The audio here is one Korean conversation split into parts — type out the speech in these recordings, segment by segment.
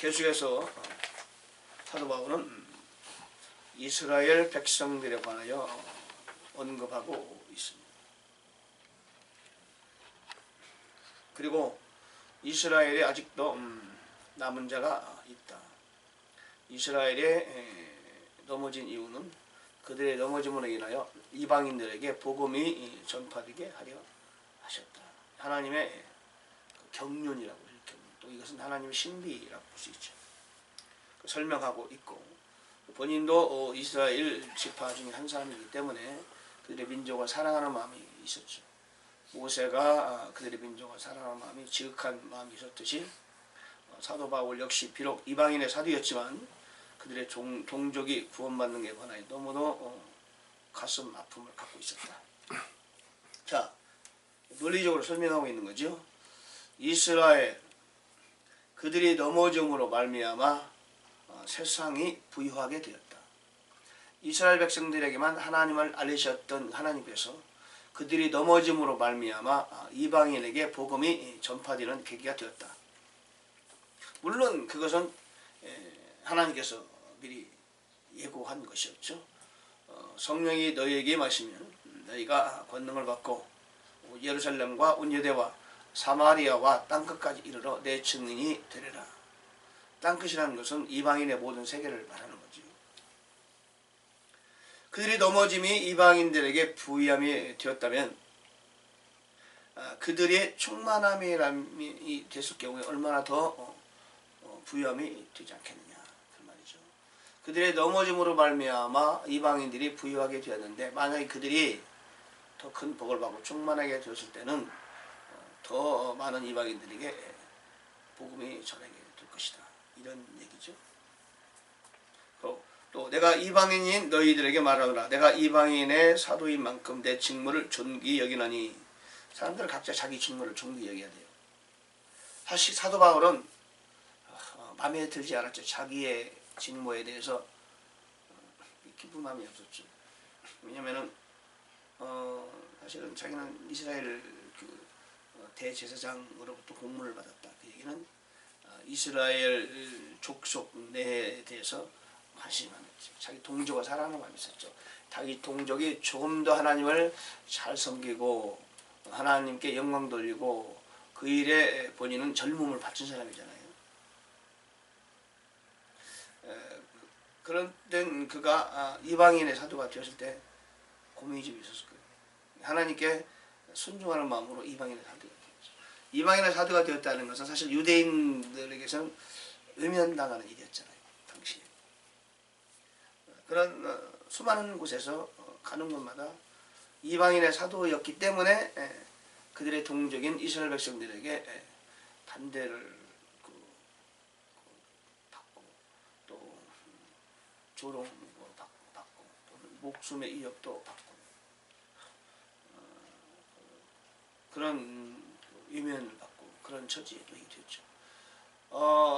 계속해서 사도 바울은 이스라엘 백성들에 관하여 언급하고 있습니다. 그리고 이스라엘에 아직도 남은 자가 있다. 이스라엘에 넘어진 이유는 그들의 넘어짐으로 인하여 이방인들에게 복음이 전파되게 하려 하셨다. 하나님의 경륜이라고 할 경륜. 또 이것은 하나님의 신비라고 볼 수 있죠. 설명하고 있고 본인도 이스라엘 지파 중에 한 사람이기 때문에 그들의 민족을 사랑하는 마음이 있었죠. 모세가 그들의 민족을 사랑하는 마음이 지극한 마음이 있었듯이 사도 바울 역시 비록 이방인의 사도였지만 그들의 동족이 구원받는 게 관하여 너무도 가슴 아픔을 갖고 있었다. 자, 논리적으로 설명하고 있는 거죠. 이스라엘 그들이 넘어짐으로 말미암아 세상이 부유하게 되었다. 이스라엘 백성들에게만 하나님을 알리셨던 하나님께서 그들이 넘어짐으로 말미암아 이방인에게 복음이 전파되는 계기가 되었다. 물론 그것은 하나님께서 미리 예고한 것이었죠. 성령이 너희에게 임하시면 너희가 권능을 받고 예루살렘과 온 유대와 사마리아와 땅끝까지 이르러 내 증인이 되리라. 땅끝이라는 것은 이방인의 모든 세계를 말하는 거죠. 그들이 넘어짐이 이방인들에게 부유함이 되었다면 그들의 충만함이 됐을 경우에 얼마나 더 부유함이 되지 않겠느냐 그 말이죠. 그들의 넘어짐으로 말미암아 이방인들이 부유하게 되었는데 만약에 그들이 더 큰 복을 받고 충만하게 되었을 때는 더 많은 이방인들에게 복음이 전하게 될 것이다. 이런 얘기죠. 또 내가 이방인인 너희들에게 말하노라. 내가 이방인의 사도인 만큼 내 직무를 존귀히 여기나니. 사람들은 각자 자기 직무를 존귀히 여겨야 돼요. 사실 사도 바울은 마음에 들지 않았죠. 자기의 직무에 대해서 기쁨함이 없었죠. 왜냐면은 사실은 자기는 이스라엘 대제사장으로부터 공문을 받았다. 그 얘기는 이스라엘 족속 내에 대해서 관심이 많았죠. 자기 동족을 사랑하는 마음이 있었죠. 자기 동족이 조금 더 하나님을 잘 섬기고 하나님께 영광 돌리고 그 일에 본인은 젊음을 바친 사람이잖아요. 그런데 그가 이방인의 사도가 되었을 때 고민이 좀 있었을 거예요. 하나님께 순종하는 마음으로 이방인의 사도가 되었죠. 이방인의 사도가 되었다는 것은 사실 유대인들에게서는 외면당하는 일이었잖아요. 당시에. 그런 수많은 곳에서 가는 곳마다 이방인의 사도였기 때문에 그들의 동족인 이스라엘 백성들에게 반대를 받고 또 조롱도 받고 또는 목숨의 위협도 받고 그런 위면을 받고 그런 처지에 놓이게 됐죠.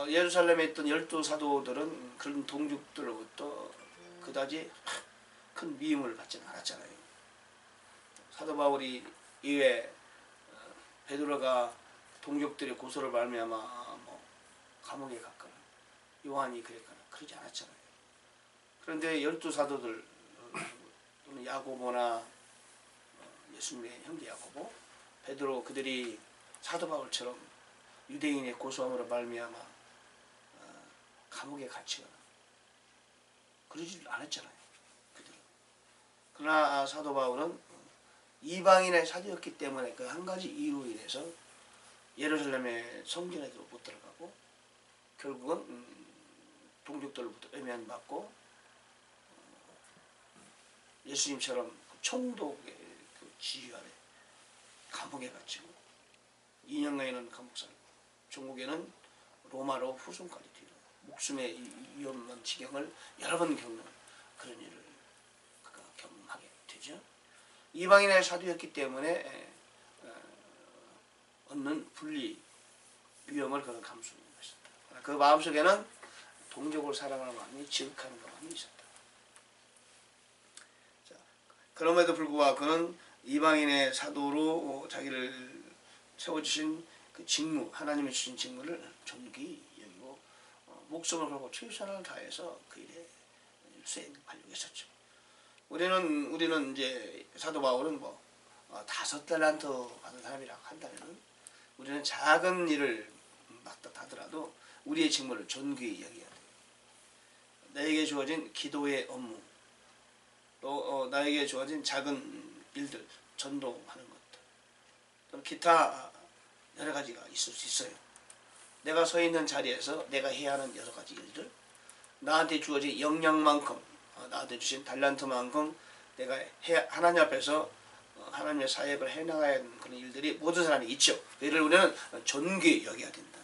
예루살렘에 있던 12사도들은 그런 동족들로부터 그다지 큰 미움을 받지는 않았잖아요. 사도 바울이 이외에 베드로가 동족들의 고소를 말미암아 감옥에 갔거나 요한이 그랬거나 그러지 않았잖아요. 그런데 12사도들 또는 야고보나 예수님의 형제 야고보, 베드로 그들이 사도 바울처럼 유대인의 고소함으로 말미암아 감옥에 갇히거나 그러지 않았잖아요. 그들은. 그러나 사도 바울은 이방인의 사도였기 때문에 그 한 가지 이유로 인해서 예루살렘의 성전에도 못 들어가고 결국은 동족들로부터 외면받고 예수님처럼 총독의 지휘 아래 감옥에 갇히고 2년간이는 감옥 살고 종국에는 로마로 후송까지 뒤로 목숨의 위험한 지경을 여러 번 겪는 그런 일을 그가 경험하게 되죠. 이방인의 사도였기 때문에 얻는 분리 위험을 그가 감수하는 것이다. 그 마음속에는 동족을 사랑하는 마음이 지극한 마음이 있었다. 자, 그럼에도 불구하고 그는 이방인의 사도로 자기를 세워주신 그 직무, 하나님이 주신 직무를 존귀히 여기고 목숨을 걸고 최선을 다해서 그 일에 수행하려고 했었죠. 우리는 이제 사도 바울은 뭐 5달란트 받은 사람이라고 한다면은 우리는 작은 일을 맡다 하더라도 우리의 직무를 존귀히 여겨야 돼요. 나에게 주어진 기도의 업무, 또 나에게 주어진 작은 일들, 전도하는 것들, 또는 기타 여러 가지가 있을 수 있어요. 내가 서 있는 자리에서 내가 해야 하는 여러 가지 일들, 나한테 주어진 역량만큼, 나한테 주신 달란트만큼 내가 하나님 앞에서 하나님의 사역을 해나가야 하는 그런 일들이 모든 사람이 있죠. 이를 우리는 존귀히 여겨야 된다.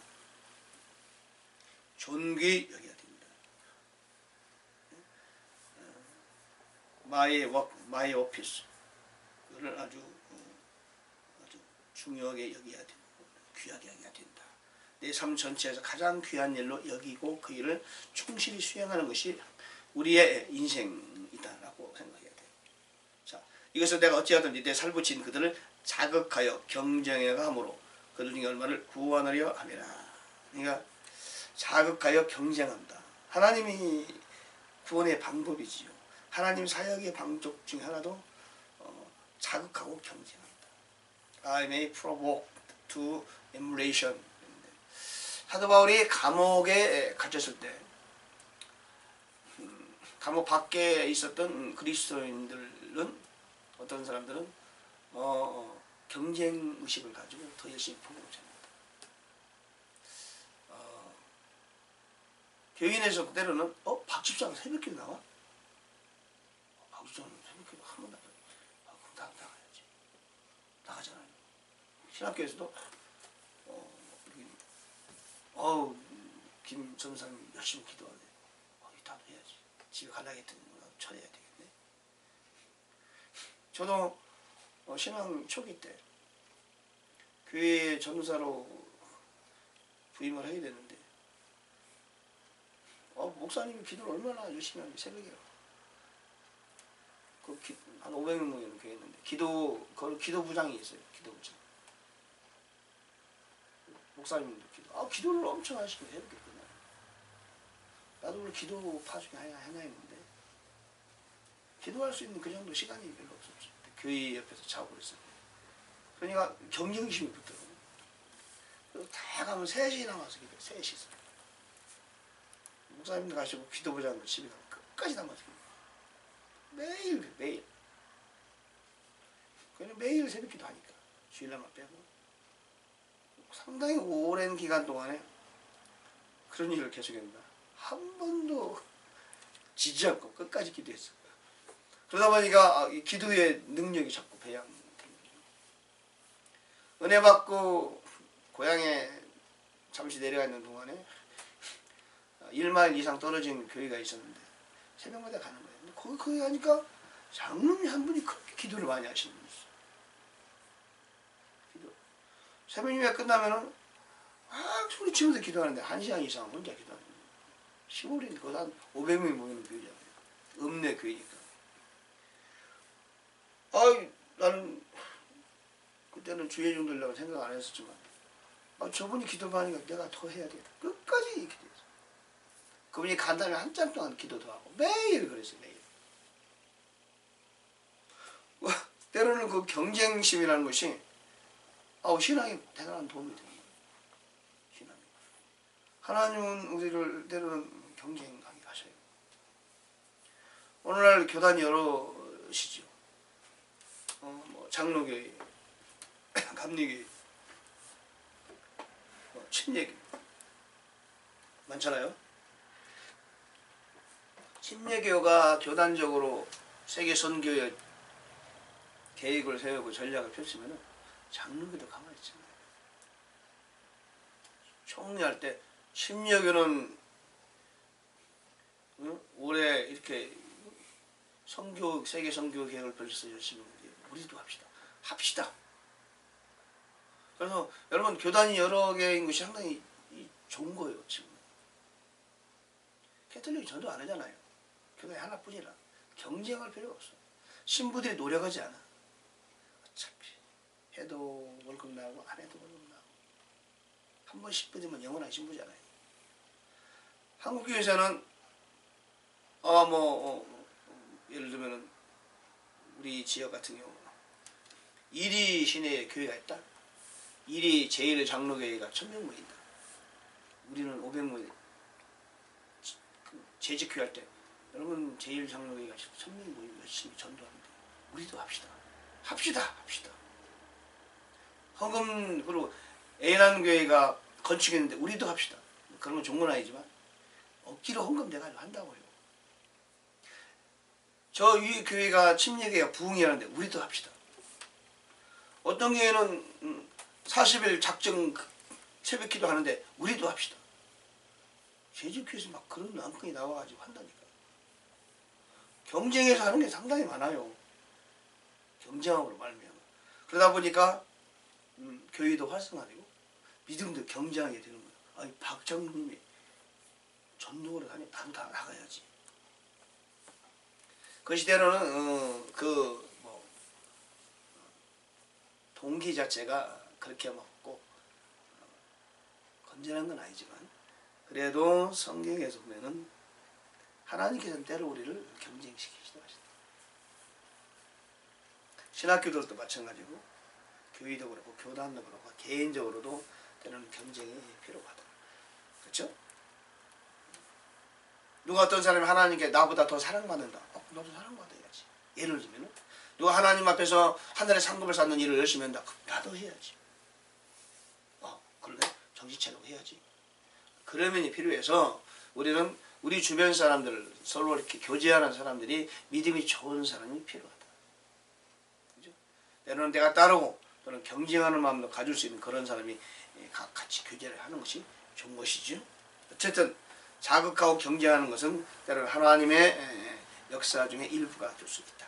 존귀히 여겨야 된다. My work, my office. 그걸 아주 중요하게 여겨야 된다. 귀하게 여겨야 된다. 내 삶 전체에서 가장 귀한 일로 여기고 그 일을 충실히 수행하는 것이 우리의 인생이다라고 생각해야 돼요. 자, 이것을 내가 어찌하든지 내 살붙인 그들을 자극하여 경쟁해 함으로 그들 중에 얼마를 구원하려 함이라. 그러니까 자극하여 경쟁한다. 하나님이 구원의 방법이지요. 하나님 사역의 방법 중에 하나도 자극하고 경쟁한다. I may provoke to emulation. 사도 바울이 감옥에 갇혔을 때 감옥 밖에 있었던 그리스도인들은 어떤 사람들은 경쟁 의식을 가지고 더 열심히 복음을 전합니다. 교인에서 때로는 박집사가 새벽기도 나와? 박집사는 새벽기도 한 번 나가. 그럼 나가야지. 나가잖아요. 신학교에서도 김 전사님 열심히 기도하네. 나도 해야지. 집에 가려겠더니 나도 쳐야 되겠네. 저도 신앙 초기 때 교회 전사로 부임을 해야 되는데 목사님이 기도를 얼마나 열심히 하는지 새벽에 한 500명 모이는 교회 있는데 기도부장이 있어요. 기도부장. 목사님도 기도를 엄청 하시고 새벽에 끝나요. 나도 원래 기도 파 중에 하나 했는데 기도할 수 있는 그 정도 시간이 별로 없었죠. 교회 옆에서 자고 그랬어요. 그러니까 경쟁심이 붙더라고요. 그래서 다 가면 3시나 와서 기도해요. 3시서. 목사님들 가시고 기도부장도 집에 가면 끝까지 남아서 매일 그냥 매일 새벽 기도하니까 주일날만 빼고 상당히 오랜 기간 동안에 그런 일을 계속했나 한 번도 지지 않고 끝까지 기도했어요. 그러다 보니까 기도의 능력이 자꾸 배양되는 거죠. 은혜 받고 고향에 잠시 내려가 있는 동안에 1마일 이상 떨어진 교회가 있었는데 새벽마다 가는 거예요. 거기 가니까 장로님 한 분이 그렇게 기도를 많이 하시는 분이 있어요. 새벽 예배 끝나면은 소리 치면서 기도하는데 1시간 이상 혼자 기도하는 거예요. 시골인데 거기 한 500명이 모이는 교회잖아요. 읍내 교회니까. 나는 그때는 주의 종들이라고 생각 안 했었지만 저분이 기도만 하니까 내가 더 해야 되겠다. 끝까지 기도했어요. 그분이 간단히 한참 동안 기도도 하고 매일 그랬어요. 매일. 때로는 그 경쟁심이라는 것이 신앙에 대단한 도움이 됩니다. 신앙에. 하나님은 우리를 때로는 경쟁하게 하셔요. 오늘날 교단이 여럿이죠. 장로교회, 감리교회, 침례교회 많잖아요. 침례교가 교단적으로 세계 선교의 계획을 세우고 전략을 펼치면은 장로교도 가만히 있잖아요. 총리할 때 침례교는 올해 이렇게 세계 선교 계획을 펼쳐서 열심히 했는데 우리도 합시다. 그래서 여러분 교단이 여러 개인 것이 상당히 좋은 거예요. 지금 캐톨릭이 전도 안 하잖아요. 교단이 하나뿐이라 경쟁할 필요가 없어. 신부들이 노력하지 않아. 어차피 해도 월급 나오고 안 해도 월급 나오고 한 번 신부되면 영원한 신부잖아요. 한국교회에서는 예를 들면은 우리 지역 같은 경우 1위 시내에 교회가 있다. 1위 제1장로교회가 1000명 모인다. 우리는 500명 재직교회 할 때 여러분 제1장로교회가 1000명 모이면 열심히 전도하는데 우리도 합시다. 합시다. 헌금으로 애난교회가 건축했는데 우리도 합시다. 그런 건 좋은 건 아니지만 억지로 헌금 내가 한다고요. 저 위에 교회가 침례교회가 부흥이라는데 우리도 합시다. 어떤 교회는 40일 작정 새벽기도 하는데 우리도 합시다. 제주교회에서 막 그런 안건이 나와가지고 한다니까. 경쟁해서 하는 게 상당히 많아요. 경쟁함으로 말미암아. 그러다 보니까 교회도 활성화되고 믿음도 경쟁하게 되는 거예요. 아니 박장님이 전도를 하니 나도 다 나가야지. 그 시대로는 동기 자체가 그렇게 먹고 건전한 건 아니지만 그래도 성경에서 보면은 하나님께서는 때로 우리를 경쟁시키시다 하시다. 신학교들도 마찬가지고 교회도 그렇고 교단도 그렇고 개인적으로도 때로는 경쟁이 필요하다. 그렇죠? 누가 어떤 사람이 하나님께 나보다 더 사랑받는다. 너도 사랑받아야지. 예를 들면 누가 하나님 앞에서 하늘의 상급을 쌓는 일을 열심히 한다. 나도 해야지. 그래? 정신 차리고 해야지. 그런 면이 필요해서 우리는 우리 주변 사람들 서로 이렇게 교제하는 사람들이 믿음이 좋은 사람이 필요하다. 그죠? 때로는 내가 따르고 또는 경쟁하는 마음도 가질 수 있는 그런 사람이 같이 교제를 하는 것이 좋은 것이죠. 어쨌든 자극하고 경쟁하는 것은 때로는 하나님의 역사 중에 일부가 될 수 있다.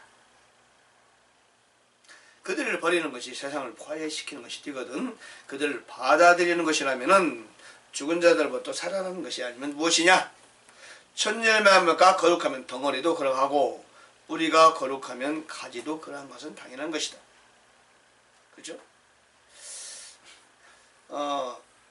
그들을 버리는 것이 세상을 화해시키는 것이 되거든 그들을 받아들이는 것이라면은 죽은 자들부터 살아나는 것이 아니면 무엇이냐? 천열매가 거룩하면 덩어리도 그러하고 뿌리가 거룩하면 가지도 그러한 것은 당연한 것이다. 그죠?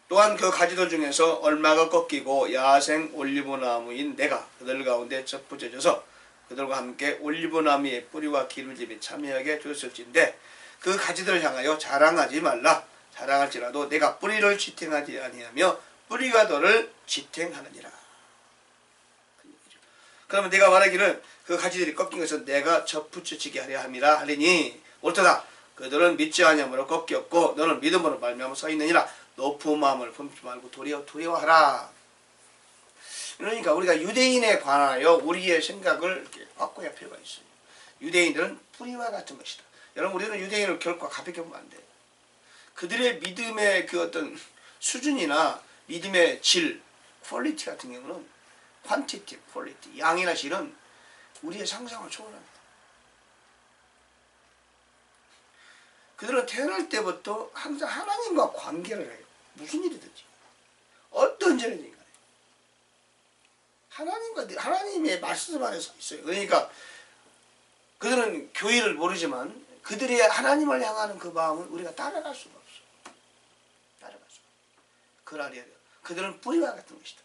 또한 그 가지들 중에서 얼마가 꺾이고 야생 올리브나무인 내가 그들 가운데 접붙여져서 그들과 함께 올리브나무의 뿌리와 기름짐이 참여하게 되었을진데 그 가지들을 향하여 자랑하지 말라. 자랑할지라도 내가 뿌리를 지탱하지 아니하며 뿌리가 너를 지탱하느니라. 그러면 내가 말하기를 그 가지들이 꺾인 것은 내가 접붙여지게 하려 함이라 하리니 옳도다. 그들은 믿지 아니함으로 꺾였고 너는 믿음으로 말미암아 서 있느니라. 높은 마음을 품지 말고 도리어 두려워하라. 그러니까 우리가 유대인에 관하여 우리의 생각을 이렇게 바꿔야 필요가 있어요. 유대인들은 뿌리와 같은 것이다. 여러분 우리는 유대인을 결코 가볍게 보면 안 돼요. 그들의 믿음의 그 어떤 수준이나 믿음의 질, 퀄리티 같은 경우는 퀀티티, 퀄리티, 양이나 질은 우리의 상상을 초월합니다. 그들은 태어날 때부터 항상 하나님과 관계를 해요. 무슨 일이든지. 어떤 일이든지 간에. 하나님의 말씀 안에 서 있어요. 그러니까 그들은 교회를 모르지만 그들이 하나님을 향하는 그 마음은 우리가 따라갈 수가 없어. 따라갈 수가 없어. 그걸 알아야 돼요. 그들은 뿌리와 같은 것이다.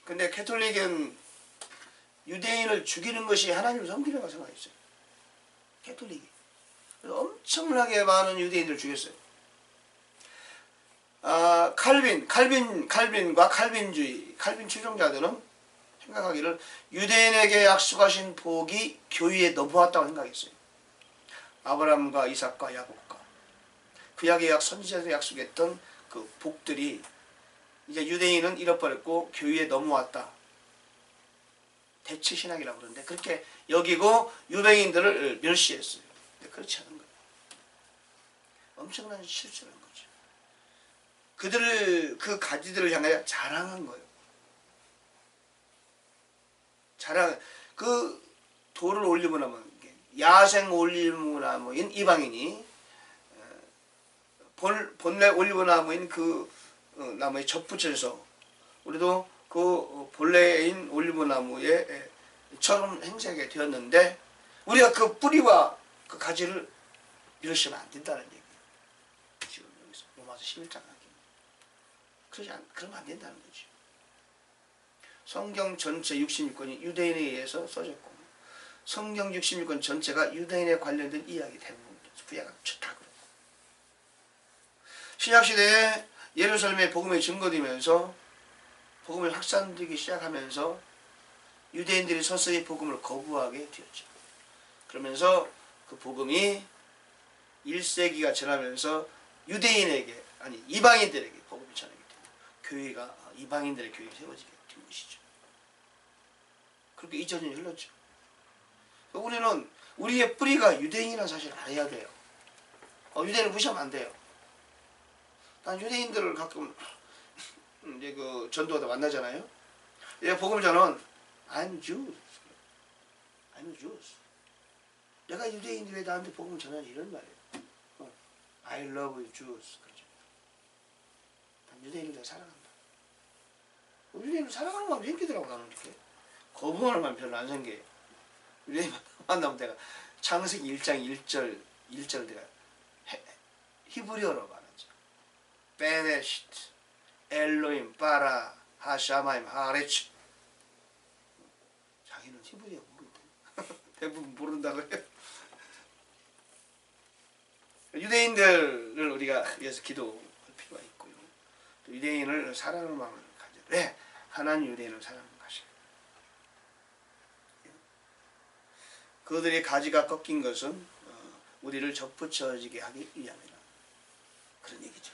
근데 캐톨릭은 유대인을 죽이는 것이 하나님을 섬기는 거 생각했어요. 캐톨릭이. 엄청나게 많은 유대인들을 죽였어요. 칼빈과 칼빈 추종자들은 생각하기를 유대인에게 약속하신 복이 교회에 넘어왔다고 생각했어요. 아브라함과 이삭과 야곱과 구약의 선지자들이 약속했던 그 복들이 이제 유대인은 잃어버렸고 교회에 넘어왔다. 대체신학이라고 그러는데 그렇게 여기고 유대인들을 멸시했어요. 근데 그렇지 않은 거예요. 엄청난 실수를 한 거죠. 그 가지들을 향하여 자랑한 거예요. 그 돌을 올리고 나면 야생 올리브나무인 이방인이 본래 올리브나무인 그 나무에 접붙여서 우리도 그 본래인 올리브나무에 처럼 행세하게 되었는데 우리가 그 뿌리와 그 가지를 잃으시면 안 된다는 얘기예요. 지금 여기서 로마서 11장 하기. 그러면 안 된다는 거죠. 성경 전체 66권이 유대인에 의해서 써졌고 성경 66권 전체가 유대인에 관련된 이야기 대부분 구약은 다 그렇고 신약시대에 예루살렘의 복음이 증거되면서 복음이 확산되기 시작하면서 유대인들이 서서히 복음을 거부하게 되었죠. 그러면서 그 복음이 1세기가 지나면서 유대인에게 아니 이방인들에게 복음이 전하게 되고 교회가 이방인들의 교회가 세워지게 된 것이죠. 그렇게 2000년이 흘렀죠. 우리는 우리의 뿌리가 유대인이라는 사실을 알아야 돼요. 유대인을 무시하면 안 돼요. 난 유대인들을 가끔 이제 그 전도하다 만나잖아요. 내가 복음을 전하면 I'm Jew. I'm Jews. 내가 유대인이 왜 나한테 복음을 전하니 이런 말이에요. I love Jews. 그렇죠. 난 유대인을 내가 사랑한다. 유대인을 사랑하는 마음이 생기더라고 나는 이렇게. 거부하는 마음이 별로 안 생겨요. 유대인 만나면 내가 창세기 1장 1절 내가 히브리어로 말하죠. 베네시트 엘로임 바라 하샤마임 하레츠. 자기는 히브리어 모른다. 대부분 모른다고 해요. 유대인들을 우리가 위해서 기도할 필요가 있고요. 또 유대인을 사랑하는 마음을 가져. 왜? 하나님 유대인을 사랑하는 것이에요. 그들의 가지가 꺾인 것은 우리를 접붙여지게 하기 위함이라. 그런 얘기죠.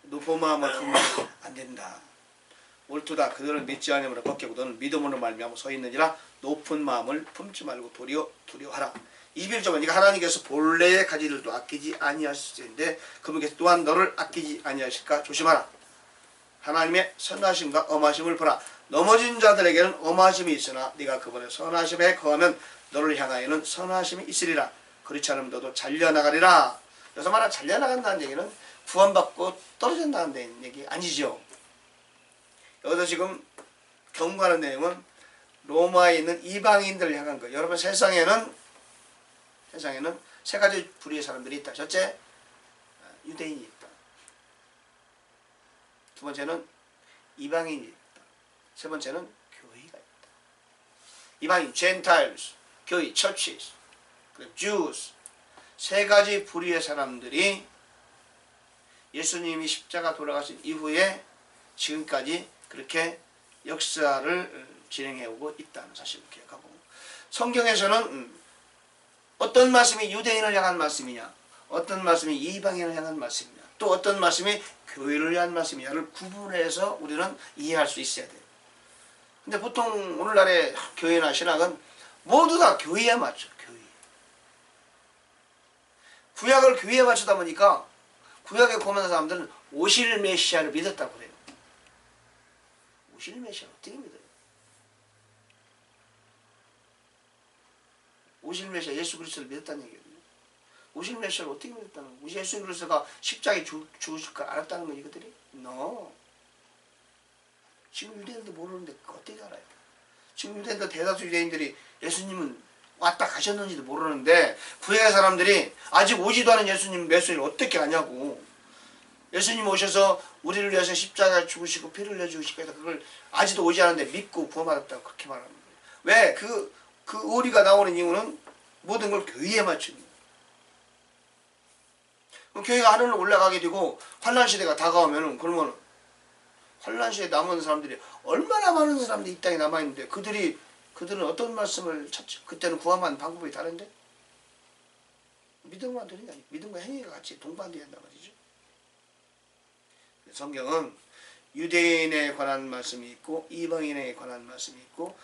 높은 마음을 품으면 안 된다. 옳도다. 그들을 믿지 않으므로 꺾이고 너는 믿음으로 말미암아 서 있느니라. 높은 마음을 품지 말고 도리어 두려워하라. 21절은 네가 하나님께서 본래의 가지들도 아끼지 아니하실 텐데 그분께서 또한 너를 아끼지 아니하실까 조심하라. 하나님의 선하심과 엄하심을 보라. 넘어진 자들에게는 엄하심이 있으나 네가 그분의 선하심에 거하면 너를 향하여는 선하심이 있으리라. 그렇지 않으면 너도 잘려나가리라. 여기서 말하는 잘려나간다는 얘기는 구원받고 떨어진다는 얘기 아니죠. 여기서 지금 경고하는 내용은 로마에 있는 이방인들을 향한 거예요. 여러분 세상에는 세 가지 부류의 사람들이 있다. 첫째, 유대인이 있다. 두 번째는 이방인이 있다. 세 번째는 교회가 있다. 이방인, Gentiles, 교회, churches, 그리고 Jews. 세 가지 부류의 사람들이 예수님이 십자가 돌아가신 이후에 지금까지 그렇게 역사를 진행해오고 있다는 사실을 기억하고 성경에서는 어떤 말씀이 유대인을 향한 말씀이냐 어떤 말씀이 이방인을 향한 말씀이냐 또 어떤 말씀이 교회를 위한 말씀이냐를 구분해서 우리는 이해할 수 있어야 돼요. 근데 보통 오늘날의 교회나 신학은 모두 다 교회에 맞춰. 교회. 구약을 교회에 맞추다 보니까 구약에 고만한 사람들은 오실 메시아를 믿었다고 그래요. 오실 메시아를 어떻게 믿어요? 오실 메시아 예수 그리스도를 믿었다는 얘기거든요. 오실 메시아를 어떻게 믿었다는 거예요? 예수 그리스도가 십자가에 죽으실 걸 알았다는 거 이것들이? No. 지금 유대인도 모르는데 어떻게 알아요? 지금 유대인들 대다수 유대인들이 예수님은 왔다 가셨는지도 모르는데 구약의 사람들이 아직 오지도 않은 예수님 메시아를 어떻게 아냐고. 예수님 오셔서 우리를 위해서 십자가에 죽으시고 피를 내주시고 해서 그걸 아직도 오지 않았는데 믿고 구원받았다고 그렇게 말하는 거예요. 왜? 그 의리가 나오는 이유는 모든 걸 교회에 맞추는 거예요. 그럼 교회가 하늘로 올라가게 되고 환난시대가 다가오면은 그러면 환난시대에 남은 사람들이 얼마나 많은 사람들이 이 땅에 남아있는데 그들은 어떤 말씀을 찾죠? 그때는 구원받는 방법이 다른데? 믿음만 되는 게 아니에요. 믿음과 행위가 같이 동반되어야 한단 말이죠. 성경은 유대인에 관한 말씀이 있고 이방인에 관한 말씀이 있고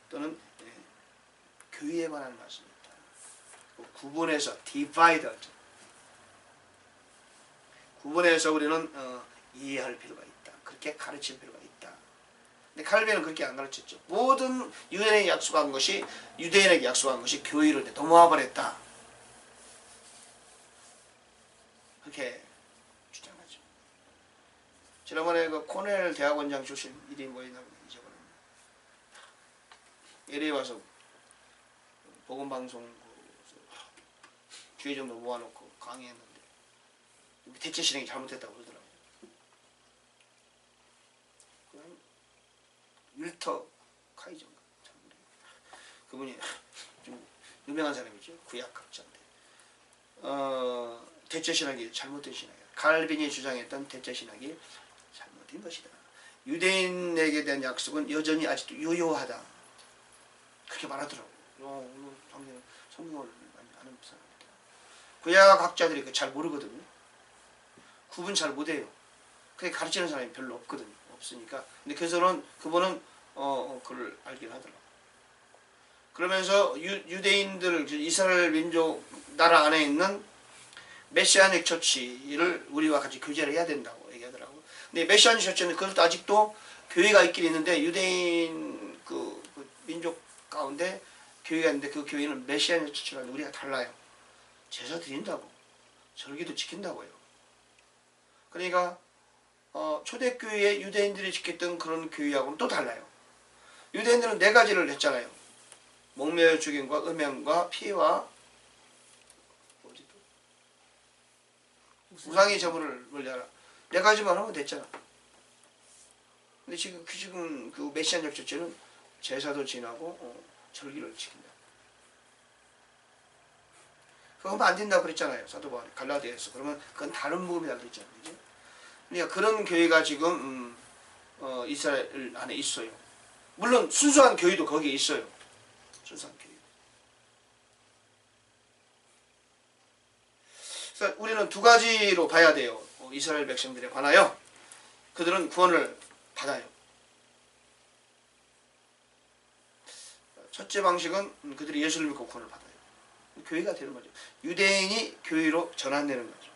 또는 교회에 관한 말씀이 있다. 구분해서 divided 구분해서 우리는 이해할 필요가 있다. 그렇게 가르칠 필요가 있다. 근데 칼빈은 그렇게 안 가르쳤죠. 모든 유대인에게 약속한 것이 유대인에게 약속한 것이 교회로 넘어와 버렸다. 그렇게 주장하죠. 지난번에 그 코넬 대학원장 출신 일이 뭐였냐고 잊어버렸네. LA 와서 복음방송 주회 정도 모아놓고 강의했는데 대체 실행이 잘못됐다고 그러더라고요. 윌터 카이저인가, 그분이 좀 유명한 사람이죠. 구약학자인데 대체 신학이 잘못된 신학이야. 칼빈이 주장했던 대체 신학이 잘못된 것이다. 유대인에게 대한 약속은 여전히 아직도 유효하다. 그렇게 말하더라고요. 성경을 많이 아는 사람입니다. 구약학자들이 잘 모르거든요. 구분 잘 못해요. 그게 가르치는 사람이 별로 없거든요. 없으니까. 근데 그분은 그걸 알긴 하더라고요. 그러면서 유대인들, 이스라엘 민족 나라 안에 있는 메시아닉 처치를 우리와 같이 교제를 해야 된다고 얘기하더라고요. 근데 메시아닉 처치는 그것도 아직도 교회가 있긴 있는데, 유대인 그 민족 가운데 교회가 있는데, 그 교회는 메시아닉 처치가 우리가 달라요. 제사 드린다고, 절기도 지킨다고요. 그러니까 초대교회에 유대인들이 지켰던 그런 교회하고는 또 달라요. 유대인들은 4가지를 했잖아요. 목매어 죽임과 음행과 피와 우상의 제물을 멀리하라. 4가지만 하면 됐잖아. 근데 지금 그 메시아적 처치는 제사도 지나고 절기를 지킨다. 그거 하면 안 된다고 그랬잖아요. 사도 바울이 갈라디아에서. 그러면 그건 다른 복음이다 그랬잖아요. 그죠? 그러니까 그런 교회가 지금 이스라엘 안에 있어요. 물론 순수한 교회도 거기에 있어요. 순수한 교회. 그래서 우리는 2가지로 봐야 돼요. 이스라엘 백성들에 관하여 그들은 구원을 받아요. 첫째 방식은 그들이 예수를 믿고 구원을 받아요. 교회가 되는 거죠. 유대인이 교회로 전환되는 거죠.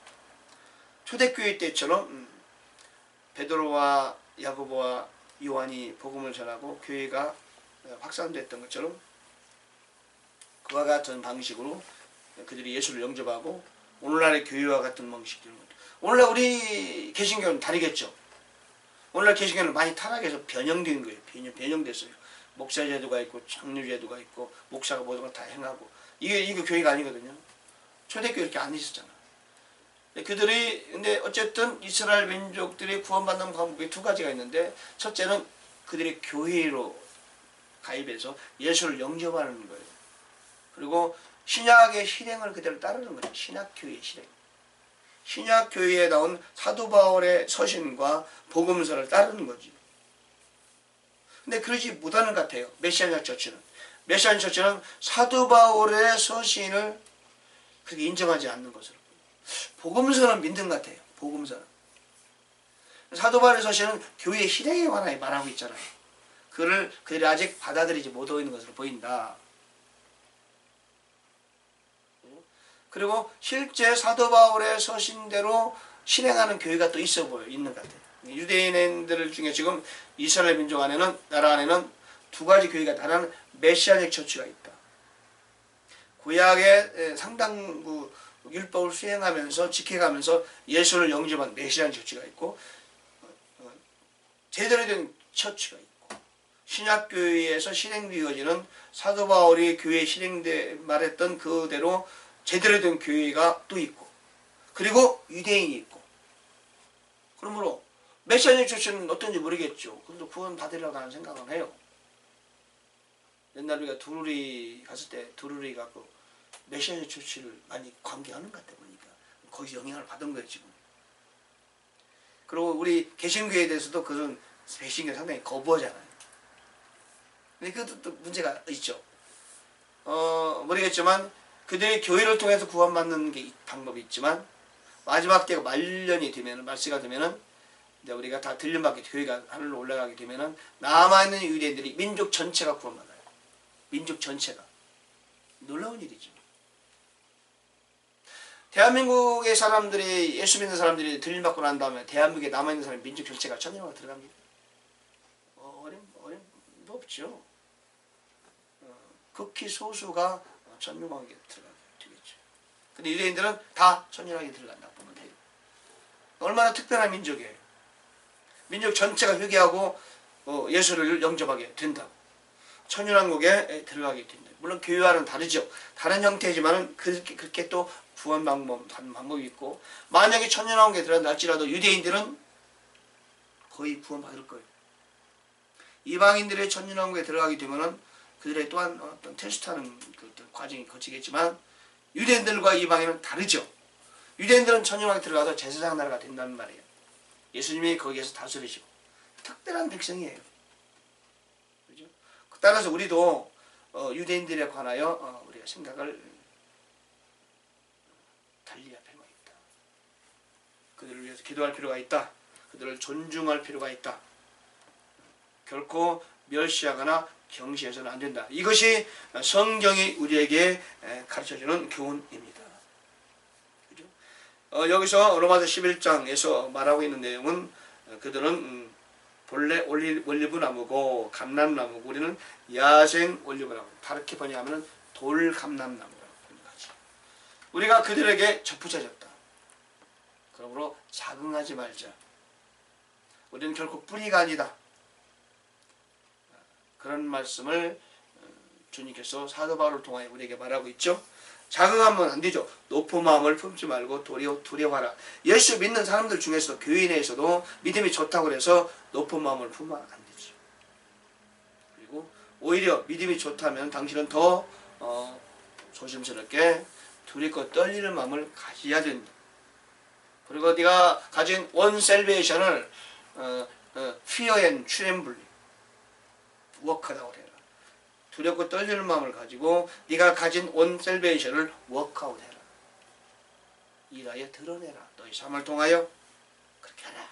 초대교회 때처럼 베드로와 야고보와 요한이 복음을 전하고 교회가 확산됐던 것처럼 그와 같은 방식으로 그들이 예수를 영접하고 오늘날의 교회와 같은 방식이 되는 거죠. 오늘날 우리 개신교는 다르겠죠. 오늘날 개신교는 많이 타락해서 변형된 거예요. 변형됐어요. 목사 제도가 있고 장로 제도가 있고 목사가 모든 걸 다 행하고 이게 교회가 아니거든요. 초대교회 이렇게 안 있었잖아. 근데 어쨌든 이스라엘 민족들이 구원받는 방법이 2가지가 있는데, 첫째는 그들이 교회로 가입해서 예수를 영접하는 거예요. 그리고 신약의 실행을 그대로 따르는 거예요. 신약교회의 실행. 신약교회에 나온 사도 바울의 서신과 복음서를 따르는 거지. 근데 그러지 못하는 것 같아요. 메시아적 처치는. 메시아적 처치는 사도 바울의 서신을 그렇게 인정하지 않는 것으로. 복음서는 믿는 것 같아요. 복음서는. 사도 바울의 서신은 교회의 실행에 관하여 말하고 있잖아요. 그들이 아직 받아들이지 못하고 있는 것으로 보인다. 그리고 실제 사도 바울의 서신대로 실행하는 교회가 또 있어 보여 있는 것 같아요. 유대인들 중에 지금 이스라엘 민족 안에는, 나라 안에는 2가지 교회가 다른 메시아적 처치가 있다. 구약의 상당 율법을 수행하면서 지켜가면서 예수를 영접한 메시아적 처치가 있고, 제대로 된 처치가 있고, 신약교회에서 실행되어지는 사도 바울이 교회에 말했던 그대로 제대로 된 교회가 또 있고, 그리고 유대인이 있고. 그러므로 메시아적 처치는 어떤지 모르겠죠. 그래도 구원 받으려고 하는 생각은 해요. 옛날 우리가 두루리 갔을 때 두루리가 그 메시아적 처치를 많이 관계하는 것 같아 보니까 거기서 영향을 받은 거예요 지금. 그리고 우리 개신교에 대해서도 그런 배신교 상당히 거부하잖아요. 근데 그것도 또 문제가 있죠. 모르겠지만 그들이 교회를 통해서 구원받는 방법이 있지만, 마지막 때가 말년이 되면은, 말세가 되면은, 이제 우리가 다 들림받게 교회가 하늘로 올라가게 되면은 남아있는 유대인들이 민족 전체가 구원받아요. 민족 전체가. 놀라운 일이죠. 대한민국의 사람들이, 예수 믿는 사람들이 들림받고 난 다음에 대한민국에 남아있는 사람이 민족 전체가 천년왕국에 들어갑니다. 어림도 없죠. 극히 소수가 천년왕국에 들어가게 되겠죠. 근데 유대인들은 다 천년왕국에 들어간다고 보면 돼요. 얼마나 특별한 민족이에요. 민족 전체가 회개하고 예수를 영접하게 된다고. 천년왕국에 들어가게 된다. 물론 교회와는 다르죠. 다른 형태지만은 그렇게 또 구원 방법이 있고, 만약에 천년왕국에 들어간다 할지라도 유대인들은 거의 구원받을 거예요. 이방인들의 천년왕국에 들어가게 되면은 그들의 또한 어떤 테스트하는 그 어떤 과정이 거치겠지만 유대인들과 이방인은 다르죠. 유대인들은 천년왕국에 들어가서 제사장 나라가 된다는 말이에요. 예수님이 거기에서 다스리시고 특별한 백성이에요. 그죠? 따라서 우리도 유대인들에 관하여 우리가 생각을 달리 할 필요가 있다. 그들을 위해서 기도할 필요가 있다. 그들을 존중할 필요가 있다. 결코 멸시하거나 경시해서는 안 된다. 이것이 성경이 우리에게 가르쳐주는 교훈입니다. 그죠? 여기서 로마서 11장에서 말하고 있는 내용은 그들은 본래 올리브 나무고 감람나무고 우리는 야생 올리브 나무. 다르게 번역하면 돌감람나무라고 번역하지. 우리가 그들에게 접붙여졌다. 그러므로 자긍하지 말자. 우리는 결코 뿌리가 아니다. 그런 말씀을 주님께서 사도 바울을 통하여 우리에게 말하고 있죠. 자긍하면 안 되죠. 높은 마음을 품지 말고 도리어 두려워하라. 예수 믿는 사람들 중에서도 교회 내에서도 믿음이 좋다고 해서 높은 마음을 품으면 안 되죠. 그리고 오히려 믿음이 좋다면 당신은 더 조심스럽게 두렵고 떨리는 마음을 가져야 된다. 그리고 네가 가진 원 셀베이션을 fear and tremble 워크아웃 해라. 두렵고 떨리는 마음을 가지고 네가 가진 온 셀베이션을 워크아웃 해라. 일하여 드러내라. 너희 삶을 통하여 그렇게 하라.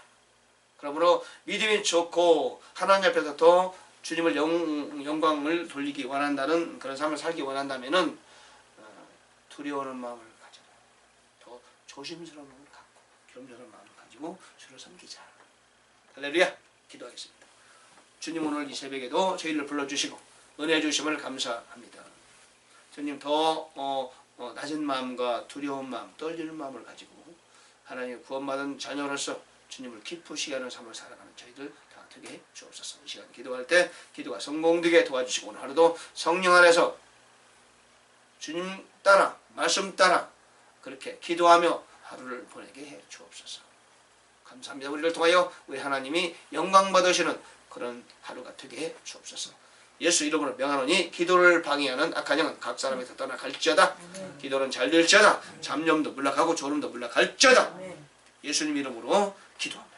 그러므로 믿음이 좋고 하나님 앞에서 더 주님을 영광을 돌리기 원한다는 그런 삶을 살기 원한다면은 두려워하는 마음을 가져라. 더 조심스러운 마음을 갖고 겸손한 마음을 가지고 주를 섬기자. 할렐루야. 기도하겠습니다. 주님 오늘 이 새벽에도 저희를 불러주시고 은혜 주심을 감사합니다. 주님 더 낮은 마음과 두려운 마음, 떨리는 마음을 가지고 하나님 구원받은 자녀로서 주님을 기쁘시게 하는 삶을 살아가는 저희들 다 되게 해 주옵소서. 이 시간 기도할 때 기도가 성공되게 도와주시고 오늘 하루도 성령 안에서 주님 따라 말씀 따라 그렇게 기도하며 하루를 보내게 해 주옵소서. 감사합니다. 우리를 통하여 우리 하나님이 영광 받으시는 그런 하루가 되게 해 주옵소서. 예수 이름으로 명하노니 기도를 방해하는 악한 영은 각 사람에서 떠나갈지어다. 기도는 잘 될지어다. 잡념도 물러가고 졸음도 물러갈지어다. 예수님 이름으로 기도합니다.